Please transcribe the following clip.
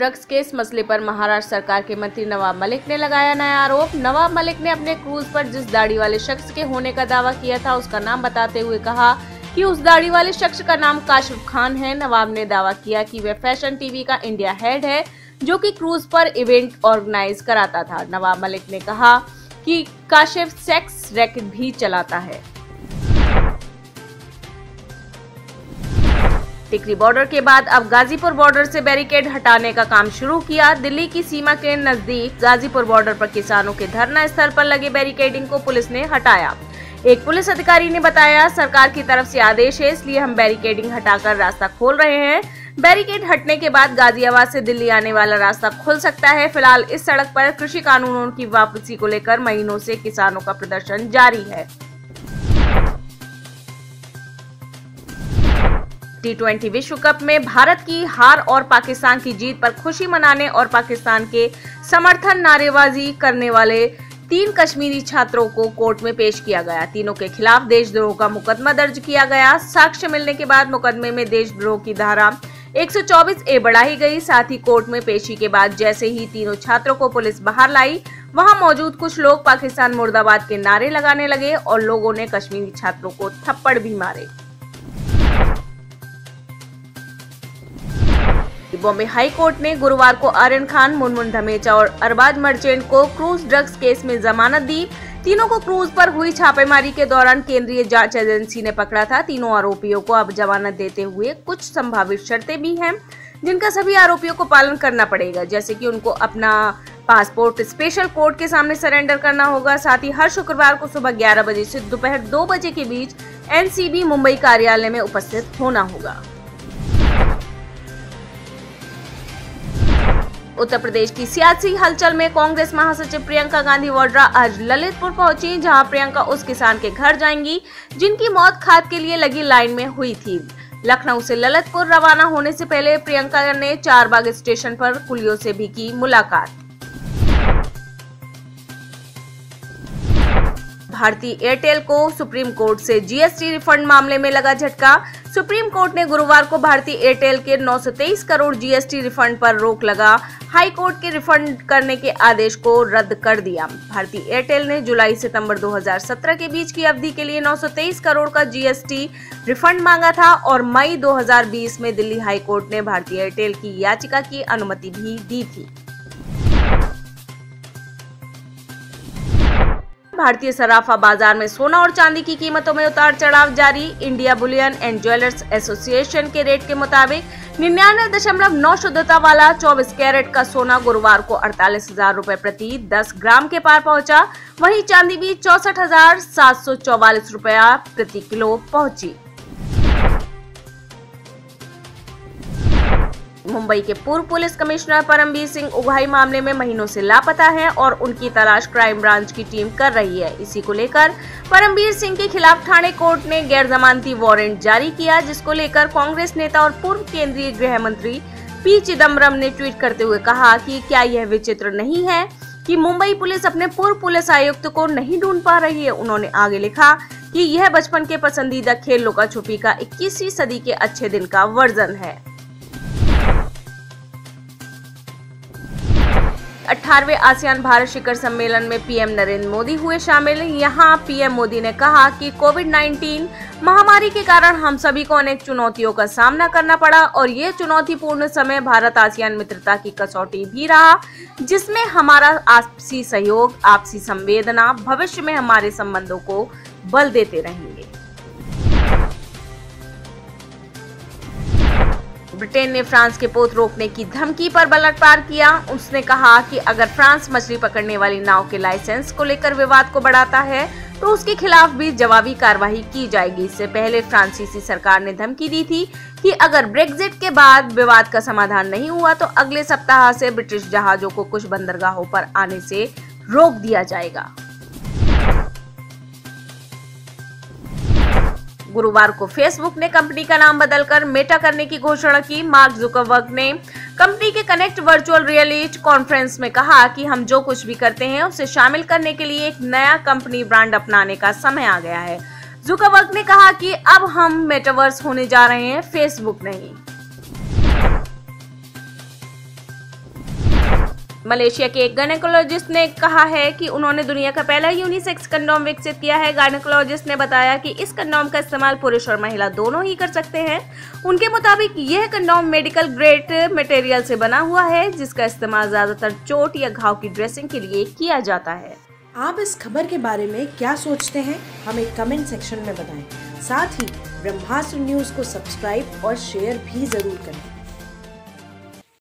Drugs के इस मसले पर महाराष्ट्र सरकार के मंत्री नवाब मलिक ने लगाया नया आरोप। नवाब मलिक ने अपने क्रूज पर जिस दाढ़ी वाले शख्स के होने का दावा किया था उसका नाम बताते हुए कहा कि उस दाढ़ी वाले शख्स का नाम काशिफ खान है। नवाब ने दावा किया कि वह फैशन टीवी का इंडिया हेड है जो कि क्रूज पर इवेंट ऑर्गेनाइज कराता था। नवाब मलिक ने कहा कि काशिफ सेक्स रैकेट भी चलाता है। टिकरी बॉर्डर के बाद अब गाजीपुर बॉर्डर से बैरिकेड हटाने का काम शुरू किया। दिल्ली की सीमा के नजदीक गाजीपुर बॉर्डर पर किसानों के धरना स्थल पर लगे बैरिकेडिंग को पुलिस ने हटाया। एक पुलिस अधिकारी ने बताया, सरकार की तरफ से आदेश है इसलिए हम बैरिकेडिंग हटाकर रास्ता खोल रहे हैं। बैरिकेड हटने के बाद गाजियाबाद से दिल्ली आने वाला रास्ता खुल सकता है। फिलहाल इस सड़क पर कृषि कानूनों की वापसी को लेकर महीनों से किसानों का प्रदर्शन जारी है। T20 विश्व कप में भारत की हार और पाकिस्तान की जीत पर खुशी मनाने और पाकिस्तान के समर्थन नारेबाजी करने वाले 3 कश्मीरी छात्रों को कोर्ट में पेश किया गया। तीनों के खिलाफ देशद्रोह का मुकदमा दर्ज किया गया। साक्ष्य मिलने के बाद मुकदमे में देशद्रोह की धारा 124A बढ़ाई गई। साथ ही कोर्ट में पेशी के बाद जैसे ही तीनों छात्रों को पुलिस बाहर लाई, वहां मौजूद कुछ लोग पाकिस्तान मुर्दाबाद के नारे लगाने लगे और लोगों ने कश्मीरी छात्रों को थप्पड़ भी मारे। बॉम्बे हाई कोर्ट ने गुरुवार को आर्यन खान, मुनमुन धमेचा और अरबाज मर्चेंट को क्रूज ड्रग्स केस में जमानत दी। तीनों को क्रूज पर हुई छापेमारी के दौरान केंद्रीय जांच एजेंसी ने पकड़ा था। तीनों आरोपियों को अब जमानत देते हुए कुछ संभावित शर्तें भी हैं जिनका सभी आरोपियों को पालन करना पड़ेगा, जैसे कि उनको अपना पासपोर्ट स्पेशल कोर्ट के सामने सरेंडर करना होगा। साथ ही हर शुक्रवार को सुबह 11 बजे से दोपहर 2 बजे के बीच एनसीबी मुंबई कार्यालय में उपस्थित होना होगा। उत्तर प्रदेश की सियासी हलचल में कांग्रेस महासचिव प्रियंका गांधी वाड्रा आज ललितपुर पहुंची, जहां प्रियंका उस किसान के घर जाएंगी जिनकी मौत खाद के लिए लगी लाइन में हुई थी। लखनऊ से ललितपुर रवाना होने से पहले प्रियंका ने चारबाग स्टेशन पर कुलियों से भी की मुलाकात। भारती एयरटेल को सुप्रीम कोर्ट से जीएसटी रिफंड मामले में लगा झटका। सुप्रीम कोर्ट ने गुरुवार को भारती एयरटेल के 923 करोड़ जीएसटी रिफंड पर रोक लगा हाई कोर्ट के रिफंड करने के आदेश को रद्द कर दिया। भारती एयरटेल ने जुलाई सितंबर 2017 के बीच की अवधि के लिए 923 करोड़ का जीएसटी रिफंड मांगा था और मई 2020 में दिल्ली हाई कोर्ट ने भारती एयरटेल की याचिका की अनुमति भी दी थी। भारतीय सराफा बाजार में सोना और चांदी की कीमतों में उतार चढ़ाव जारी। India Boolean and jewellers association के रेट के मुताबिक 99.9 शुद्धता वाला 24 कैरेट का सोना गुरुवार को 48,000 रुपए प्रति 10 ग्राम के पार पहुंचा। वहीं चांदी भी 64,744 रुपया प्रति किलो पहुंची। मुंबई के पूर्व पुलिस कमिश्नर परमबीर सिंह उघाई मामले में महीनों से लापता हैं और उनकी तलाश क्राइम ब्रांच की टीम कर रही है। इसी को लेकर परमबीर सिंह के खिलाफ ठाणे कोर्ट ने गैर जमानती वारंट जारी किया, जिसको लेकर कांग्रेस नेता और पूर्व केंद्रीय गृह मंत्री पी चिदम्बरम ने ट्वीट करते हुए कहा कि क्या यह विचित्र नहीं है कि मुंबई पुलिस अपने पूर्व पुलिस आयुक्त को नहीं ढूंढ पा रही है। उन्होंने आगे लिखा कि यह बचपन के पसंदीदा खेल लुका छुपी का 21वीं सदी के अच्छे दिन का वर्जन है। 18वें आसियान भारत शिखर सम्मेलन में पीएम नरेंद्र मोदी हुए शामिल। यहां पीएम मोदी ने कहा कि कोविड-19 महामारी के कारण हम सभी को अनेक चुनौतियों का सामना करना पड़ा और ये चुनौतीपूर्ण समय भारत आसियान मित्रता की कसौटी भी रहा, जिसमें हमारा आपसी सहयोग, आपसी संवेदना भविष्य में हमारे संबंधों को बल देते रहेंगे। ब्रिटेन ने फ्रांस के पोत रोकने की धमकी पर पलटवार किया। उसने कहा कि अगर फ्रांस मछली पकड़ने वाली नाव के लाइसेंस को लेकर विवाद को बढ़ाता है तो उसके खिलाफ भी जवाबी कार्रवाई की जाएगी। इससे पहले फ्रांसीसी सरकार ने धमकी दी थी कि अगर ब्रेक्जिट के बाद विवाद का समाधान नहीं हुआ तो अगले सप्ताह से ब्रिटिश जहाजों को कुछ बंदरगाहों पर आने से रोक दिया जाएगा। गुरुवार को फेसबुक ने कंपनी का नाम बदलकर मेटा करने की घोषणा की। मार्क जुकरबर्ग ने कंपनी के कनेक्ट वर्चुअल रियलिटी कॉन्फ्रेंस में कहा कि हम जो कुछ भी करते हैं उसे शामिल करने के लिए एक नया कंपनी ब्रांड अपनाने का समय आ गया है। जुकरबर्ग ने कहा कि अब हम मेटावर्स होने जा रहे हैं, फेसबुक नहीं। मलेशिया के एक गायनेकोलॉजिस्ट ने कहा है कि उन्होंने दुनिया का पहला यूनिसेक्स कंडोम विकसित किया है। गायनेकोलॉजिस्ट ने बताया कि इस कंडोम का इस्तेमाल पुरुष और महिला दोनों ही कर सकते हैं। उनके मुताबिक यह कंडोम मेडिकल ग्रेड मटेरियल से बना हुआ है, जिसका इस्तेमाल ज्यादातर चोट या घाव की ड्रेसिंग के लिए किया जाता है। आप इस खबर के बारे में क्या सोचते हैं, हमें कमेंट सेक्शन में बताएं। साथ ही ब्रह्मास्त्र न्यूज को सब्सक्राइब और शेयर भी जरूर करें।